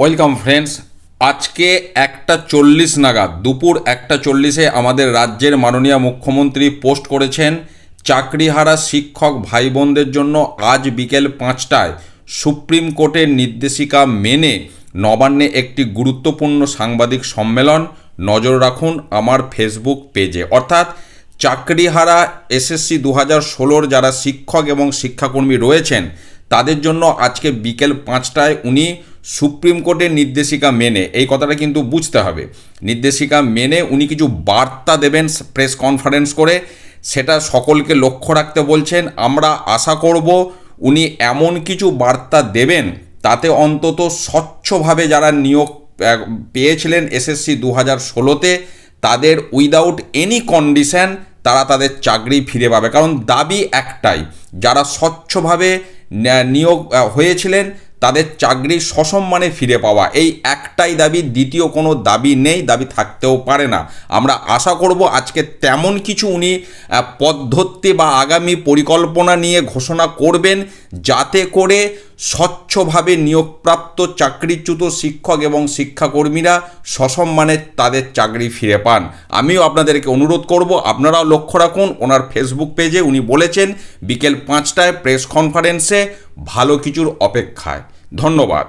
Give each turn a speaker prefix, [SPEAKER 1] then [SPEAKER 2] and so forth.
[SPEAKER 1] Welcome friends. আজকে 1:40 নাগাদ দুপুর 1:40-এ আমাদের রাজ্যের মাননীয় মুখ্যমন্ত্রী পোস্ট করেছেন, চাকরিহারা শিক্ষক ভাই বোনদের জন্য আজ বিকেল 5টায় সুপ্রিম কোর্টের নির্দেশিকা মেনে নবান্নে একটি গুরুত্বপূর্ণ সাংবাদিক সম্মেলন। নজর রাখুন আমার ফেসবুক পেজে। অর্থাৎ চাকরিহারা এসএসসি 2016-র যারা শিক্ষক এবং শিক্ষাকর্মী রয়েছেন তাদের জন্য আজকে বিকেল 5টায় উনি সুপ্রিম কোর্টের নির্দেশিকা মেনে, এই কথাটা কিন্তু বুঝতে হবে, নির্দেশিকা মেনে উনি কিছু বার্তা দেবেন প্রেস কনফারেন্স করে, সেটা সকলকে লক্ষ্য রাখতে বলছেন। আমরা আশা করব উনি এমন কিছু বার্তা দেবেন তাতে অন্তত স্বচ্ছভাবে যারা নিয়োগ পেয়েছিলেন এসএসসি 2016-তে তাদের উইদাউট এনি কন্ডিশন তারা তাদের চাকরি ফিরে পাবে। কারণ দাবি একটাই, যারা স্বচ্ছভাবে নিয়োগ হয়েছিলেন তাদের চাকরি সসম্মানে ফিরে পাওয়া, এই একটাই দাবি, দ্বিতীয় কোনো দাবি নেই, দাবি থাকতেও পারে না। আমরা আশা করব আজকে তেমন কিছু উনি পদ্ধতি বা আগামী পরিকল্পনা নিয়ে ঘোষণা করবেন যাতে করে স্বচ্ছভাবে নিয়োগপ্রাপ্ত চাকরিচ্যুত শিক্ষক এবং শিক্ষাকর্মীরা সসম্মানে তাদের চাকরি ফিরে পান। আমিও আপনাদেরকে অনুরোধ করব আপনারাও লক্ষ্য রাখুন ওনার ফেসবুক পেজে উনি বলেছেন বিকেল 5টায় প্রেস কনফারেন্সে ভালো কিছুর অপেক্ষায়। ধন্যবাদ।